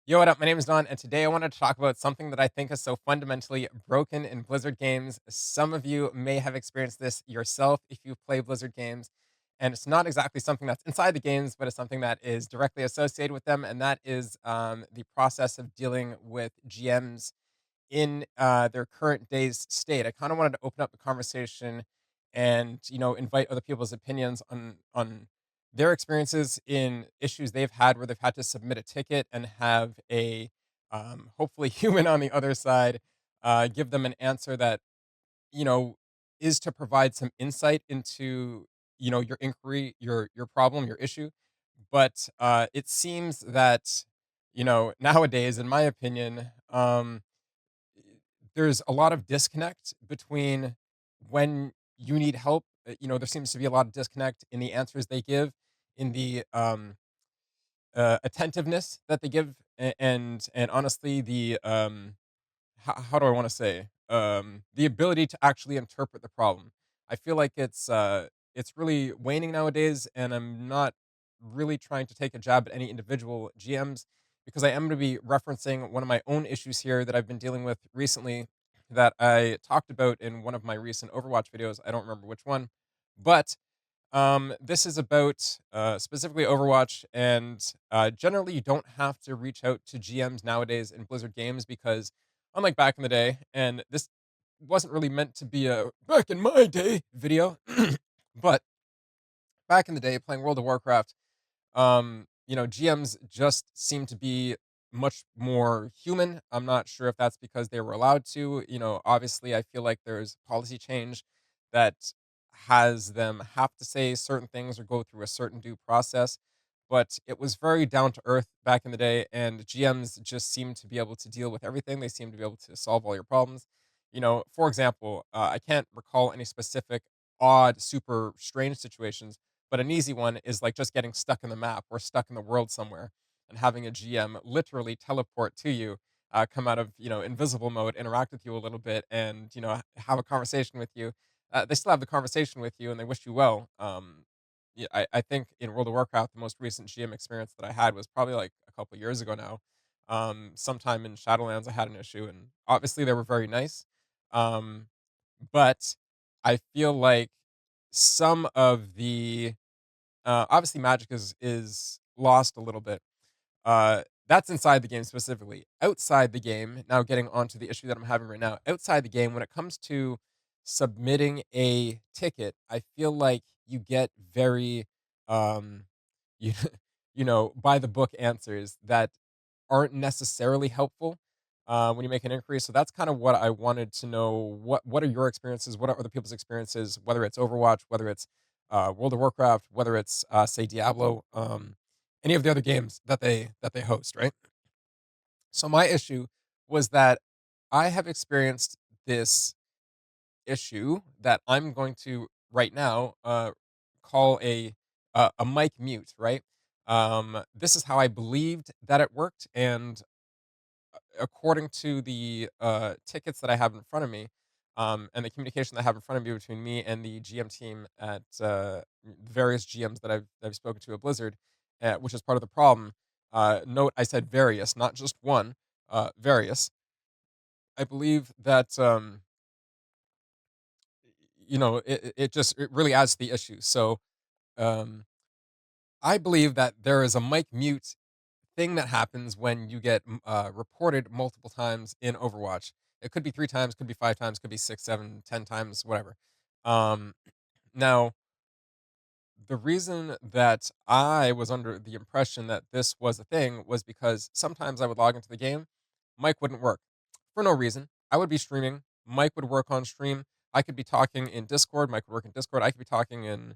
Yo, what up? My name is Don, and today I wanted to talk about something that I think is so fundamentally broken in Blizzard games. Some of you may have experienced this yourself if you play Blizzard games, and it's not exactly something that's inside the games, but it's something that is directly associated with them, and that is the process of dealing with GMs in their current day's state. I kind of wanted to open up the conversation and invite other people's opinions on their experiences in issues they've had where they've had to submit a ticket and have a hopefully human on the other side give them an answer that you know is to provide some insight into your inquiry, your problem, your issue. But it seems that nowadays, in my opinion, there's a lot of disconnect between when you need help. There seems to be a lot of disconnect in the answers they give, in the attentiveness that they give, and honestly, the how do I want to say the ability to actually interpret the problem. I feel like it's really waning nowadays, and I'm not really trying to take a jab at any individual GMs because I am going to be referencing one of my own issues here that I've been dealing with recently that I talked about in one of my recent Overwatch videos. I don't remember which one, but this is about specifically Overwatch, and generally, you don't have to reach out to GMs nowadays in Blizzard games because, unlike back in the day, and this wasn't really meant to be a back in my day video, but back in the day, playing World of Warcraft, GMs just seem to be much more human. I'm not sure if that's because they were allowed to. Obviously, I feel like there's policy change that has them have to say certain things or go through a certain due process. But it was very down to earth back in the day, and GMs just seem to be able to deal with everything. They seem to be able to solve all your problems. For example, I can't recall any specific odd, super strange situations, but an easy one is like just getting stuck in the map or stuck in the world somewhere and having a GM literally teleport to you, come out of invisible mode, interact with you a little bit, and have a conversation with you. They still have the conversation with you and they wish you well. Yeah, I think in World of Warcraft, the most recent GM experience that I had was probably like a couple years ago now. Sometime in Shadowlands, I had an issue, and obviously they were very nice. Um, but I feel like some of the obviously magic is lost a little bit. That's inside the game specifically. Outside the game, now getting onto the issue that I'm having right now. Outside the game, when it comes to submitting a ticket, I feel like you get very um you by the book answers that aren't necessarily helpful when you make an inquiry. So that's kind of what I wanted to know. What are your experiences? What are other people's experiences? Whether it's Overwatch, whether it's World of Warcraft, whether it's say Diablo, any of the other games that they host, right? So my issue was that I have experienced this issue that I'm going to right now call a mic mute, right? This is how I believed that it worked, and according to the tickets that I have in front of me, and the communication that I have in front of me between me and the GM team at various GMs that I've spoken to at Blizzard, which is part of the problem. Note I said various, not just one. Various. I believe that it really adds to the issue. So um, I believe that there is a mic mute thing that happens when you get reported multiple times in Overwatch. It could be 3 times, could be 5 times, could be six, seven, 10 times, whatever. Um, Now, the reason that I was under the impression that this was a thing was because sometimes I would log into the game, mic wouldn't work for no reason. I would be streaming, mic would work on stream. I could be talking in Discord, mic would work in Discord. I could be talking in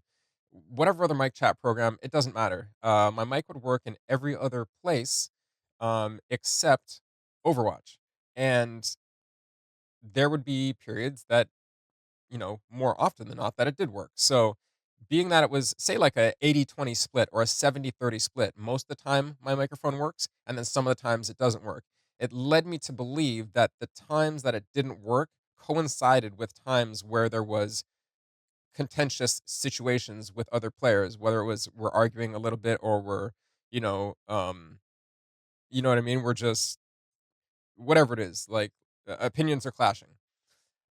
whatever other mic chat program. It doesn't matter. My mic would work in every other place except Overwatch, and there would be periods that more often than not that it did work. So, being that it was, say, like a 80-20 split or a 70-30 split, most of the time my microphone works, and then some of the times it doesn't work. It led me to believe that the times that it didn't work coincided with times where there was contentious situations with other players, whether it was we're arguing a little bit or we're, you know, um, You know what I mean? We're just whatever it is, like, opinions are clashing.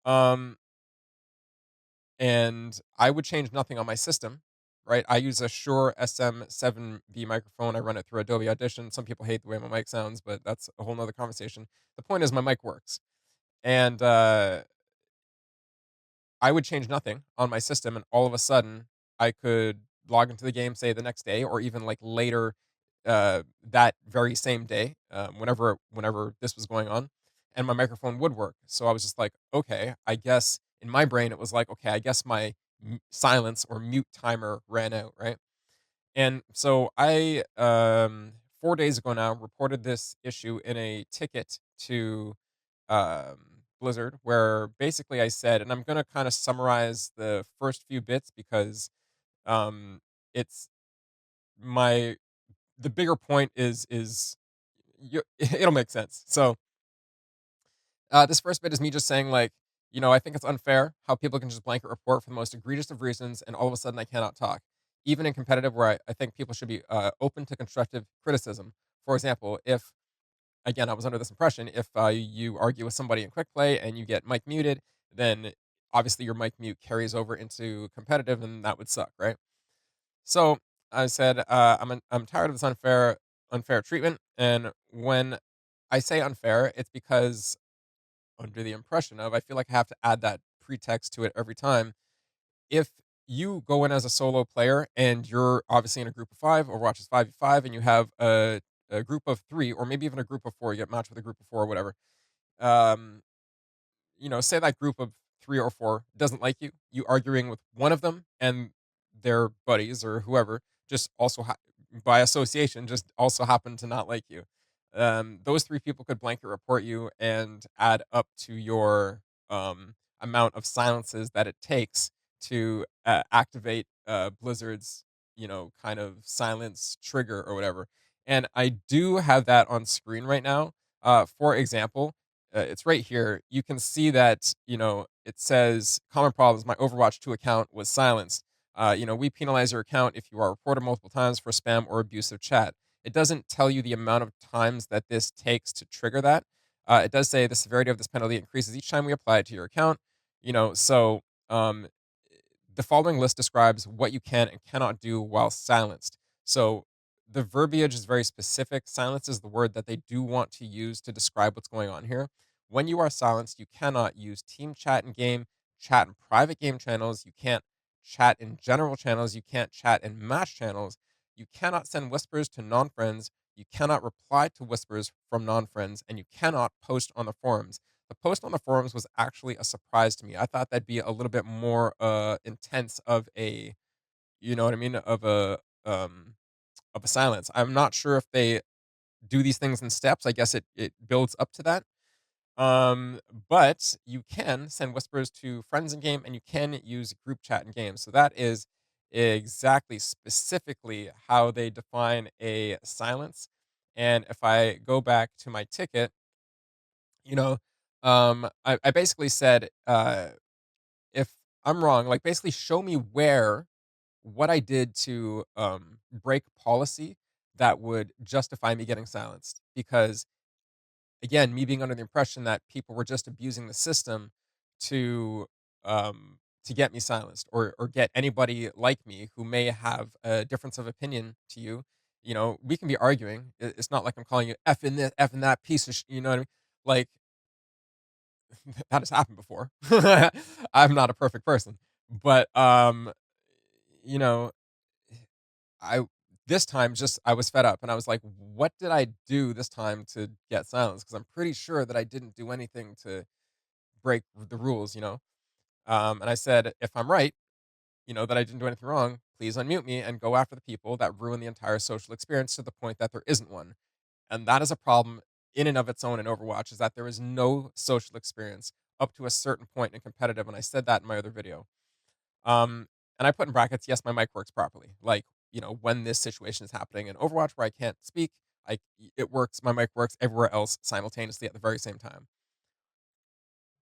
Um, and I would change nothing on my system, right? I use a Shure SM7V microphone. I run it through Adobe Audition. Some people hate the way my mic sounds, but that's a whole nother conversation. The point is my mic works. And I would change nothing on my system, and all of a sudden, I could log into the game, say, the next day or even, like, later, that very same day, whenever this was going on, and my microphone would work. So I was just like, "Okay, I guess" in my brain, it was like, "Okay, I guess my silence or mute timer ran out," right? And so I, 4 days ago now, reported this issue in a ticket to, Blizzard, where basically I said and I'm gonna kinda summarize the first few bits because, um, it's my the bigger point is you it'll make sense. So, this first bit is me just saying, like, "I think it's unfair how people can just blanket report for the most egregious of reasons, and all of a sudden I cannot talk. Even in competitive where I think people should be, open to constructive criticism. For example, if" again, I was under this impression, if, you argue with somebody in quick play and you get mic muted, then obviously your mic mute carries over into competitive, and that would suck, right? So, I said, I'm tired of this unfair treatment, and when I say unfair, it's because under the impression of I feel like I have to add that pretext to it every time. If you go in as a solo player and you're obviously in a group of 5, Overwatch is 5v5, and you have a group of 3 or maybe even a group of 4, you get matched with a group of 4 or whatever. Um, say that group of 3 or 4 doesn't like you, you arguing with one of them and their buddies or whoever just also by association just also happen to not like you. Those 3 people could blanket report you and add up to your amount of silences that it takes to activate Blizzard's, kind of silence trigger or whatever. And I do have that on screen right now. For example, it's right here. You can see that, it says common problems. My Overwatch 2 account was silenced. We penalize your account if you are reported multiple times for spam or abusive chat. It doesn't tell you the amount of times that this takes to trigger that. It does say the severity of this penalty increases each time we apply it to your account. So the following list describes what you can and cannot do while silenced. So the verbiage is very specific. Silence is the word that they do want to use to describe what's going on here. When you are silenced, you cannot use team chat in game, chat in private game channels. You can't chat in general channels. You can't chat in match channels. You cannot send whispers to non friends. You cannot reply to whispers from non friends. And you cannot post on the forums. The post on the forums was actually a surprise to me. I thought that'd be a little bit more intense of a, you know what I mean, um of a silence. I'm not sure if they do these things in steps. I guess it builds up to that. Um, but you can send whispers to friends in game and you can use group chat in game. So that is exactly specifically how they define a silence. And if I go back to my ticket, you know, I basically said, if I'm wrong, like basically show me where what I did to break policy that would justify me getting silenced. Because again, me being under the impression that people were just abusing the system to to get me silenced or get anybody like me who may have a difference of opinion to you. We can be arguing. It's not like I'm calling you F in this, F in that piece of you know what I mean? Like that has happened before. I'm not a perfect person, but you know, I this time just I was fed up and I was like, what did I do this time to get silence? Because I'm pretty sure that I didn't do anything to break the rules. And I said, if I'm right, that I didn't do anything wrong, please unmute me and go after the people that ruin the entire social experience to the point that there isn't one. And that is a problem in and of its own in Overwatch, is that there is no social experience up to a certain point in competitive. And I said that in my other video. Um, and I put in brackets, yes, my mic works properly. Like, when this situation is happening in Overwatch where I can't speak, it works, my mic works everywhere else simultaneously at the very same time.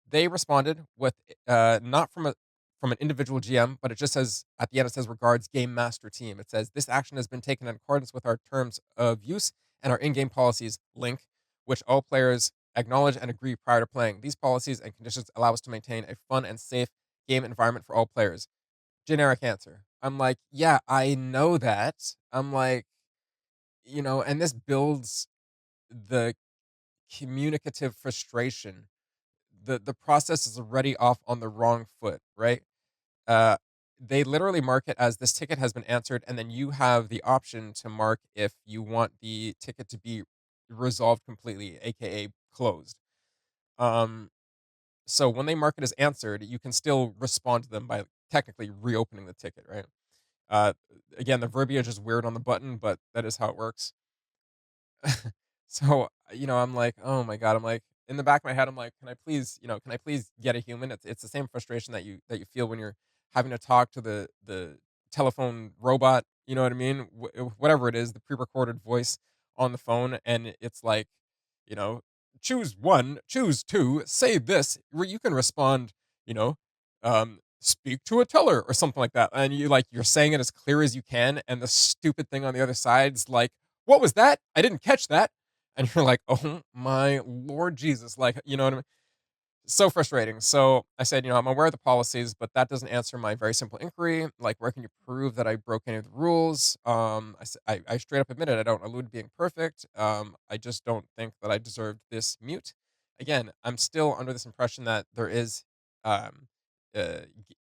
They responded with not from an individual GM, but it just says at the end it says regards game master team. It says this action has been taken in accordance with our terms of use and our in-game policies link, which all players acknowledge and agree prior to playing. These policies and conditions allow us to maintain a fun and safe game environment for all players. Generic answer. I'm like, yeah, I know that. I'm like, and this builds the communicative frustration. The process is already off on the wrong foot, right? Uh, they literally mark it as this ticket has been answered, and then you have the option to mark if you want the ticket to be resolved completely, aka closed. Um, so when they mark it as answered, you can still respond to them by technically reopening the ticket, right? Uh, Again, the verbiage is weird on the button, but that is how it works. So, I'm like, "Oh my god," I'm like in the back of my head, I'm like, can I please get a human?" It's the same frustration that you feel when you're having to talk to the telephone robot, you know what I mean? Whatever it is, the pre-recorded voice on the phone, and it's like, you know, "Choose 1, choose 2, say this," where you can respond, "Speak to a teller," or something like that, and you're saying it as clear as you can, and the stupid thing on the other side's like, "What was that? I didn't catch that." And you're like, "Oh my Lord Jesus," like, you know what I mean? So frustrating. So I said, "I'm aware of the policies, but that doesn't answer my very simple inquiry. Like, where can you prove that I broke any of the rules?" I straight up admitted I don't allude to being perfect. I just don't think that I deserved this mute. Again, I'm still under this impression that there is um,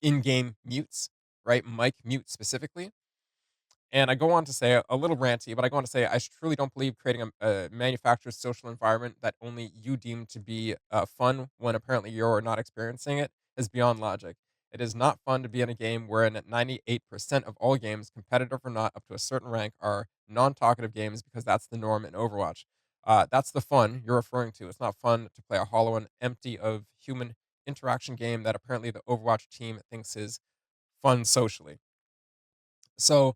in-game mutes, right? Mic mute specifically. And I go on to say a little ranty, but I go on to say I truly don't believe creating a manufactured social environment that only you deem to be fun when apparently you're not experiencing it is beyond logic. It is not fun to be in a game wherein 98% of all games, competitive or not, up to a certain rank, are non-talkative games because that's the norm in Overwatch. That's the fun you're referring to. It's not fun to play a hollow and empty of human interaction game that apparently the Overwatch team thinks is fun socially. So,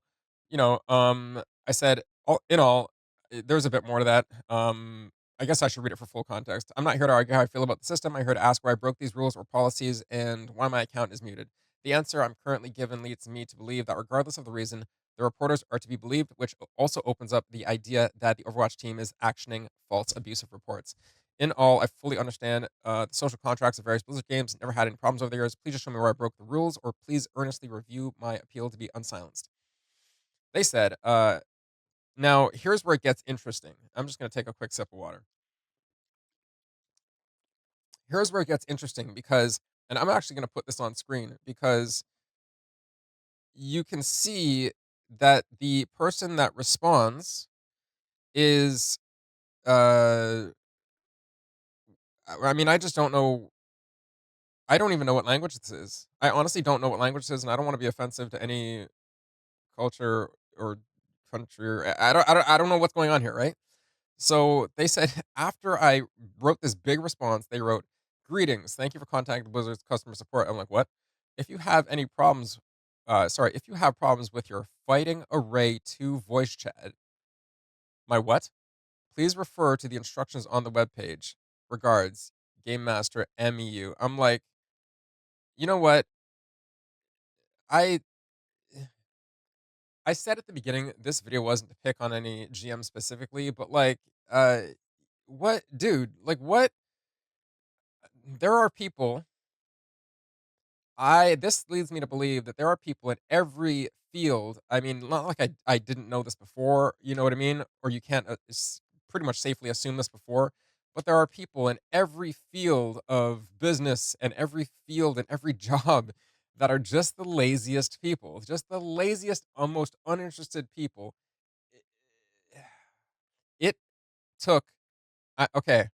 I said, all in all, there's a bit more to that. I guess I should read it for full context. I'm not here to argue how I feel about the system. I'm here to ask where I broke these rules or policies and why my account is muted. The answer I'm currently given leads me to believe that regardless of the reason, the reporters are to be believed, which also opens up the idea that the Overwatch team is actioning false abusive reports. In all, I fully understand the social contracts of various Blizzard games. Never had any problems over the years. Please just show me where I broke the rules, or please earnestly review my appeal to be unsilenced. They said, now here's where it gets interesting. I'm just going to take a quick sip of water. Here's where it gets interesting because, and I'm actually going to put this on screen because you can see that the person that responds is, I mean, I just don't know. I don't even know what language this is. I honestly don't know what language this is, and I don't want to be offensive to any culture or country. I don't know what's going on here, right? So they said after I wrote this big response, they wrote, "Greetings, thank you for contacting Blizzard's customer support." I'm like, "What?" If you have any problems, if you have problems with your Fighting Array 2 voice chat, my what? Please refer to the instructions on the webpage. Regards, Game Master MEU. I'm like, you know what? I I said at the beginning this video wasn't to pick on any GM specifically, but like, what, dude? Like, what? There are people I this leads me to believe that there are people in every field. I mean, not like I didn't know this before, you know what I mean? Or you can't pretty much safely assume this before, but there are people in every field of business and every field and every job that are just the laziest people, just the laziest, almost uninterested people. It took okay,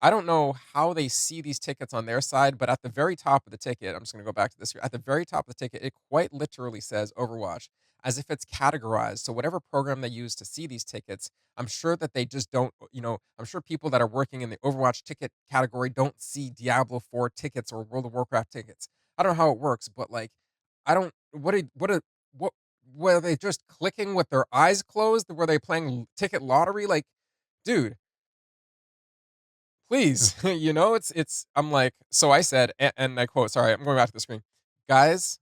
I don't know how they see these tickets on their side, but at the very top of the ticket, I'm just gonna go back to this here. At the very top of the ticket, it quite literally says Overwatch, as if it's categorized. So whatever program they use to see these tickets, I'm sure that they just don't, I'm sure people that are working in the Overwatch ticket category don't see Diablo 4 tickets or World of Warcraft tickets. I don't know how it works, but like, I don't. What? Were they just clicking with their eyes closed? Were they playing ticket lottery? Like, dude, please, it's I'm like, so I said, and I quote, sorry, I'm going back to the screen. Guys,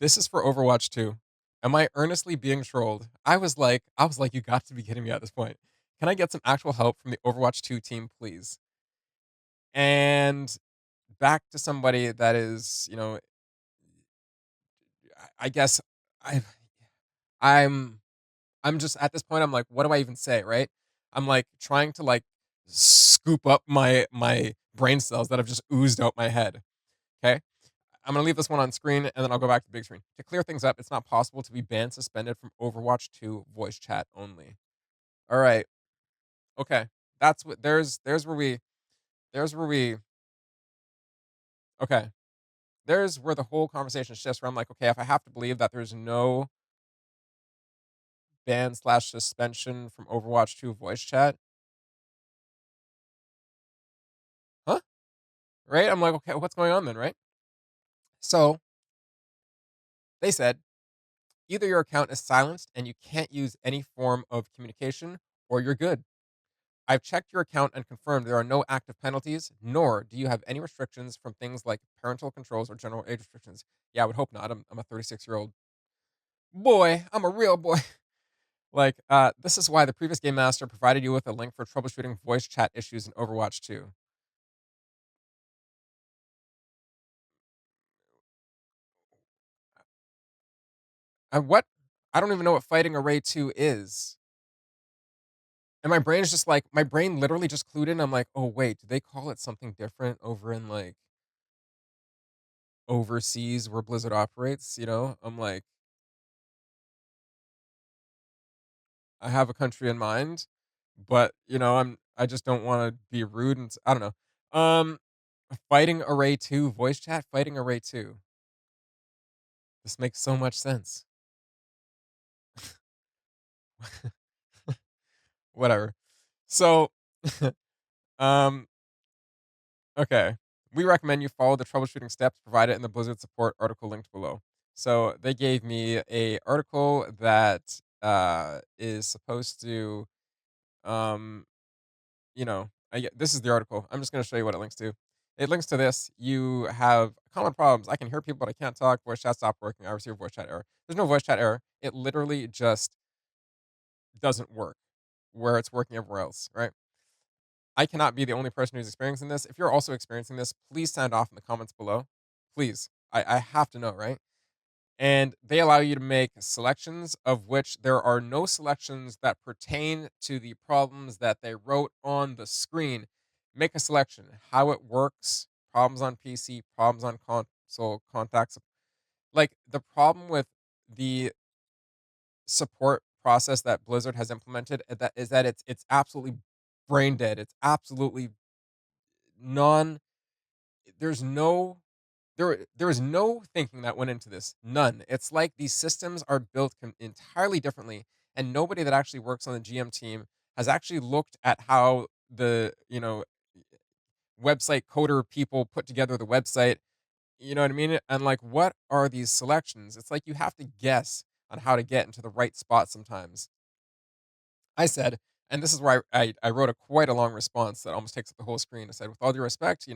this is for Overwatch 2. Am I earnestly being trolled? I was like, you got to be kidding me at this point. Can I get some actual help from the Overwatch 2 team, please?" And back to somebody that is, I guess I I'm I'm just at this point, I'm like, "What do I even say?" Right? I'm, like, trying to, like, scoop up my brain cells that have just oozed out my head, 'kay? I'm gonna leave this one on screen, and then I'll go back to the big screen. To clear things up, it's not possible to be banned suspended from Overwatch 2 voice chat only. Alright, okay. That's what there's where we okay. There's where the whole conversation shifts where I'm like, "Okay, if I have to believe that there's no ban/suspension from Overwatch 2 voice chat, huh?" Right? I'm like, "Okay, what's going on then?" Right? So, they said, "Either your account is silenced and you can't use any form of communication, or you're good. I've checked your account and confirmed there are no active penalties, nor do you have any restrictions from things like parental controls or general age restrictions." Yeah, I would hope not. I'm a 36-year-old boy. I'm a real boy. Like, this is why the previous game master provided you with a link for troubleshooting voice chat issues in Overwatch 2. And what? I don't even know what Fighting Array 2 is. And my brain is just like, my brain literally just clued in. I'm like, oh, wait, do they call it something different over in like overseas where Blizzard operates? I'm like, I have a country in mind, but I just don't want to be rude and I don't know. Fighting Array 2 voice chat, Fighting Array 2. This makes so much sense. Whatever. So, um, okay. We recommend you follow the troubleshooting steps provided in the Blizzard support article linked below. So they gave me a article that is supposed to um this is the article. I'm just going to show you what it links to. It links to this. You have common problems. I can hear people, but I can't talk. Voice chat stopped working. I received a voice chat error. There's no voice chat error. It literally just doesn't work where it's working everywhere else, right? I cannot be the only person who's experiencing this. If you're also experiencing this, please sound off in the comments below. Please. I have to know, right? And they allow you to make selections, of which there are no selections that pertain to the problems that they wrote on the screen. Make a selection, how it works, problems on PC, problems on console, contacts. Like the problem with the support process that Blizzard has implemented that it's absolutely brain dead. It's absolutely non there's no there is no thinking that went into this. None. It's like these systems are built entirely differently, and nobody that actually works on the GM team has actually looked at how the website coder people put together the website. You know what I mean? And like, what are these selections? It's like you have to guess on how to get into the right spot sometimes. I said, and this is where I wrote a quite a long response that almost takes up the whole screen. I said, with all due respect,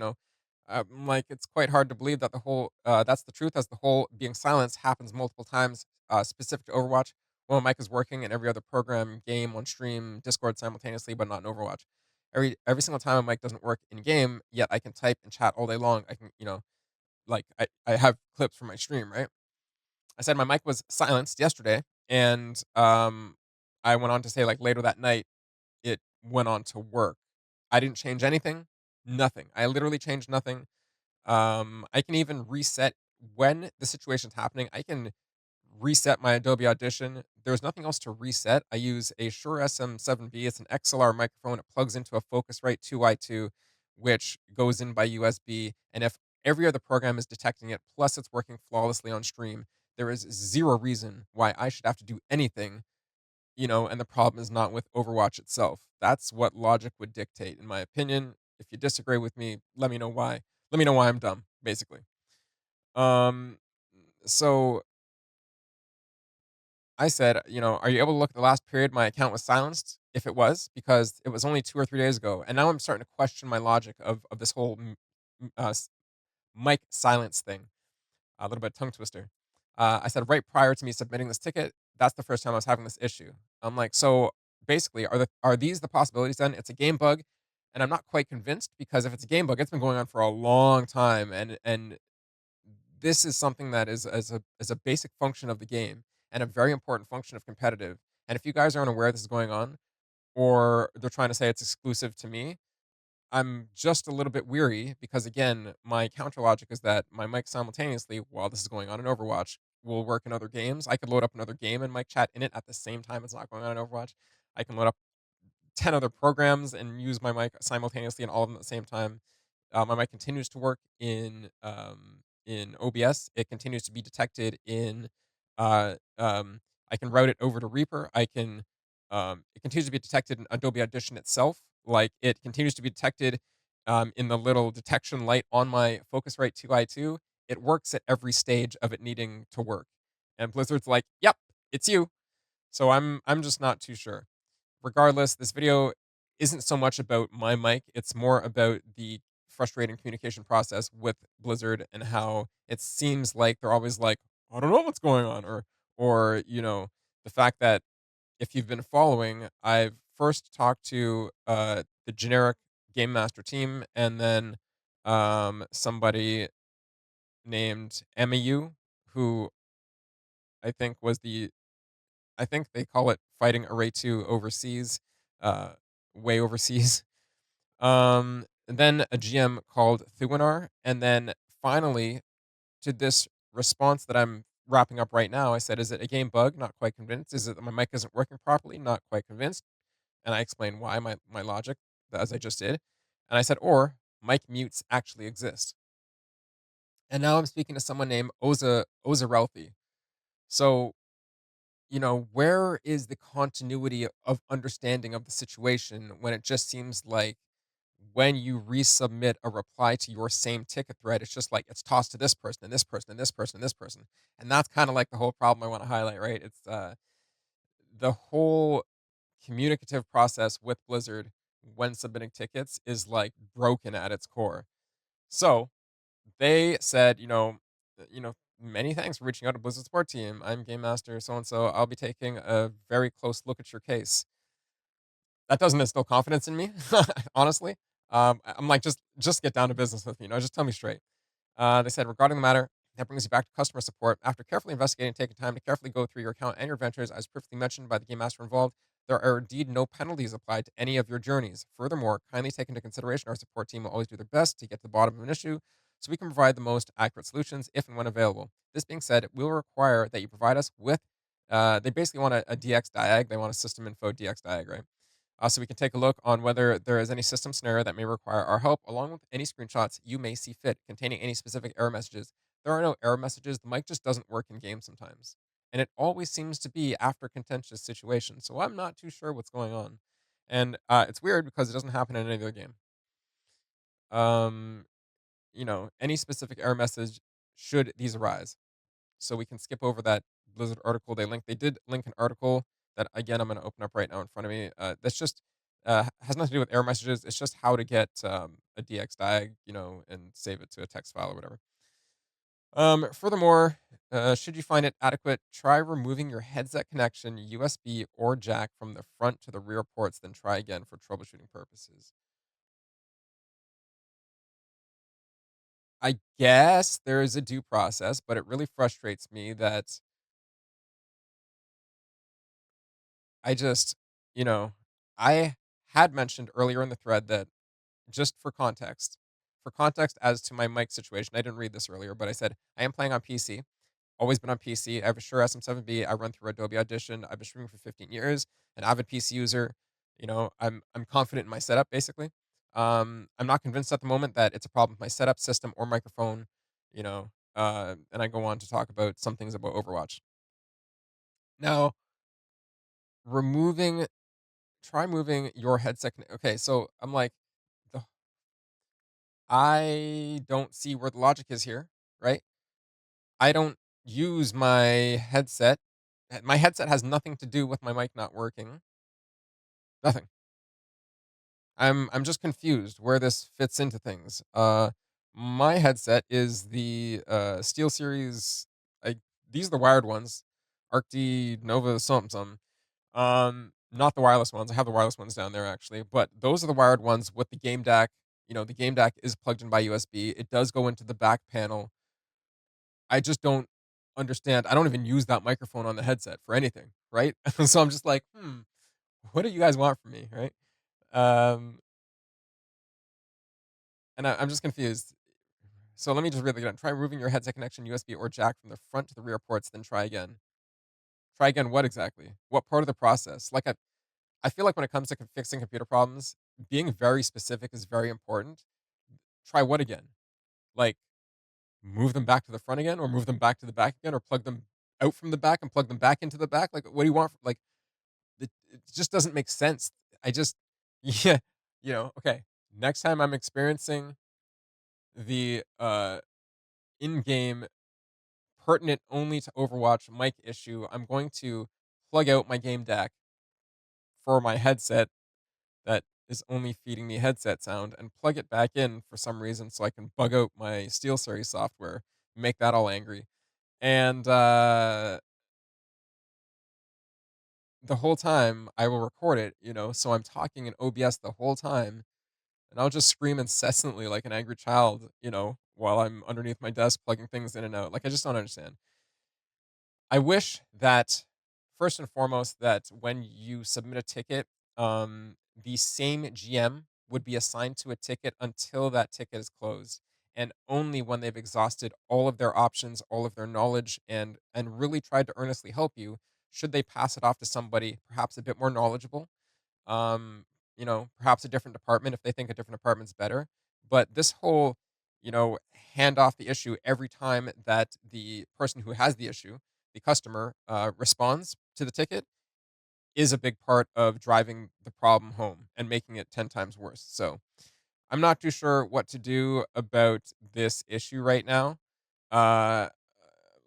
like it's quite hard to believe that the whole that's the truth, as the whole being silenced happens multiple times, specific to Overwatch. When my mic is working and every other program, game, on stream, Discord simultaneously, but not in Overwatch. Every single time my mic doesn't work in game, yet I can type and chat all day long. I can, like I have clips from my stream, right? I said my mic was silenced yesterday, and I went on to say like later that night it went on to work. I didn't change anything, nothing. I literally changed nothing. I can even reset when the situation's happening. I can reset my Adobe Audition. There's nothing else to reset. I use a Shure SM7B. It's an XLR microphone. It plugs into a Focusrite 2i2, which goes in by USB. And if every other program is detecting it, plus it's working flawlessly on stream, there is zero reason why I should have to do anything, and the problem is not with Overwatch itself. That's what logic would dictate, in my opinion. If you disagree with me, let me know why. Let me know why I'm dumb, basically. Um, so I said, are you able to look at the last period my account was silenced? If it was, because it was only 2 or 3 days ago, and now I'm starting to question my logic of this whole mic silence thing. A little bit tongue twister. I said right prior to me submitting this ticket, that's the first time I was having this issue. I'm like, so basically, are these the possibilities then? It's a game bug, and I'm not quite convinced because if it's a game bug, it's been going on for a long time, and this is something that is as a basic function of the game and a very important function of competitive. And if you guys aren't aware this is going on, or they're trying to say it's exclusive to me, I'm just a little bit weary because again, my counter logic is that my mic simultaneously, while this is going on in Overwatch, will work in other games. I could load up another game and mic chat in it at the same time it's not going on in Overwatch. I can load up 10 other programs and use my mic simultaneously in all of them at the same time. My mic continues to work in OBS. It continues to be detected in I can route it over to Reaper. It continues to be detected in Adobe Audition itself. Like it continues to be detected in the little detection light on my Focusrite 2i2. It works at every stage of it needing to work. And Blizzard's like, "Yep, it's you." So I'm just not too sure. Regardless, this video isn't so much about my mic, it's more about the frustrating communication process with Blizzard and how it seems like they're always like, "I don't know what's going on," or, the fact that if you've been following, I've first talked to, the generic Game Master team and then, somebody named Emu, who I think was the I think they call it fighting Array 2 overseas, uh, way overseas. Then a GM called Thuanar, and then finally to this response that I'm wrapping up right now, I said, "Is it a game bug? Not quite convinced. Is it that my mic isn't working properly? Not quite convinced." And I explained why my logic, as I just did. And I said, "Or mic mutes actually exist." And now I'm speaking to someone named Ozarelthi. So where is the continuity of understanding of the situation when it just seems like when you resubmit a reply to your same ticket thread, it's just like it's tossed to this person and this person and this person and this person. And that's kind of like the whole problem I want to highlight, right? It's the whole communicative process with Blizzard when submitting tickets is like broken at its core. So they said, many thanks for reaching out to Blizzard support team. I'm Game Master so and so. I'll be taking a very close look at your case. That doesn't instill confidence in me, honestly. I'm like, just get down to business with me. Just tell me straight. They said regarding the matter, that brings you back to customer support. After carefully investigating and taking time to carefully go through your account and your ventures, as previously mentioned by the game master involved, there are indeed no penalties applied to any of your journeys. Furthermore, kindly take into consideration our support team will always do their best to get to the bottom of an issue so we can provide the most accurate solutions if and when available. This being said, we will require that you provide us with, they basically want a DX diag. They want a system info DX diag, right? So we can take a look on whether there is any system scenario that may require our help, along with any screenshots you may see fit containing any specific error messages. There are no error messages. The mic just doesn't work in game sometimes, and it always seems to be after contentious situations. So I'm not too sure what's going on, and it's weird because it doesn't happen in any other game. Um, any specific error message should these arise. So we can skip over that Blizzard article they linked. They did link an article that again I'm going to open up right now in front of me. That's just has nothing to do with error messages. It's just how to get a DX diag, and save it to a text file or whatever. Furthermore, should you find it adequate, try removing your headset connection, USB or jack from the front to the rear ports, then try again for troubleshooting purposes. I guess there is a due process, but it really frustrates me that I just, you know, I had mentioned earlier in the thread that just for context as to my mic situation, I didn't read this earlier, but I said I am playing on PC. Always been on PC. I have a Shure SM7B. I run through Adobe Audition. I've been streaming for 15 years. An avid PC user. I'm confident in my setup basically. I'm not convinced at the moment that it's a problem with my setup system or microphone. And I go on to talk about some things about Overwatch. Now, removing try moving your headset. Okay, so I'm like, the I don't see where the logic is here, right? I don't use my headset. My headset has nothing to do with my mic not working. Nothing. I'm just confused where this fits into things. My headset is the Steel Series. I These are the wired ones, Arcti Nova something something. Not the wireless ones. I have the wireless ones down there actually, but those are the wired ones with the game DAC. You know, the game DAC is plugged in by USB. It does go into the back panel. I just don't understand. I don't even use that microphone on the headset for anything, right? So I'm just like, what do you guys want from me, right? Um, and I'm just confused. So let me just really get on. Try removing your headset connection USB or jack from the front to the rear ports, then try again. Try again. What exactly? What part of the process? I feel like when it comes to fixing computer problems, being very specific is very important. Try what again? Like move them back to the front again, or move them back to the back again, or plug them out from the back and plug them back into the back. Like what do you want? Like it just doesn't make sense. I just yeah, okay. Next time I'm experiencing the in-game pertinent only to Overwatch mic issue, I'm going to plug out my game DAC for my headset that is only feeding me headset sound and plug it back in for some reason so I can bug out my SteelSeries software, make that all angry. And the whole time I will record it, so I'm talking in OBS the whole time, and I'll just scream incessantly like an angry child, while I'm underneath my desk plugging things in and out. Like I just don't understand. I wish that first and foremost that when you submit a ticket, the same GM would be assigned to a ticket until that ticket is closed, and only when they've exhausted all of their options, all of their knowledge, and really tried to earnestly help you, should they pass it off to somebody perhaps a bit more knowledgeable, perhaps a different department if they think a different department's better. But this whole, hand off the issue every time that the person who has the issue, the customer, responds to the ticket is a big part of driving the problem home and making it 10 times worse. So I'm not too sure what to do about this issue right now. Uh,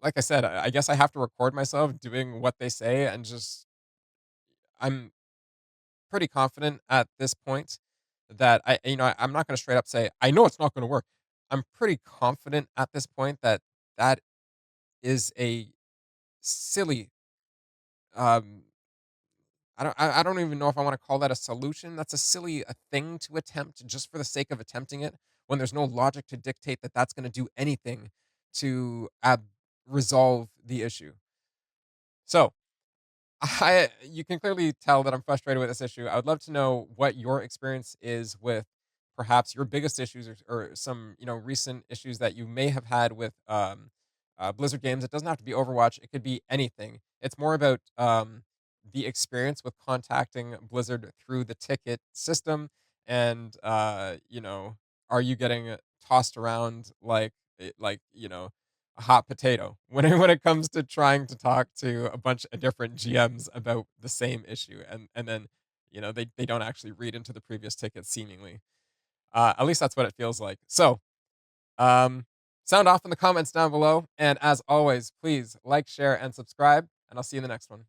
like I said, I guess I have to record myself doing what they say and just, I'm pretty confident at this point that I'm not going to straight up say I know it's not going to work. I'm pretty confident at this point that that is a silly. Um, I don't even know if I want to call that a solution. That's a silly thing to attempt just for the sake of attempting it when there's no logic to dictate that that's going to do anything to resolve the issue. So you can clearly tell that I'm frustrated with this issue. I would love to know what your experience is with perhaps your biggest issues, or some recent issues that you may have had with Blizzard games. It doesn't have to be Overwatch. It could be anything. It's more about the experience with contacting Blizzard through the ticket system, and are you getting tossed around like a hot potato when it comes to trying to talk to a bunch of different GMs about the same issue, and then they don't actually read into the previous ticket seemingly. At least that's what it feels like. So, um, sound off in the comments down below, and as always, please like, share, and subscribe, and I'll see you in the next one.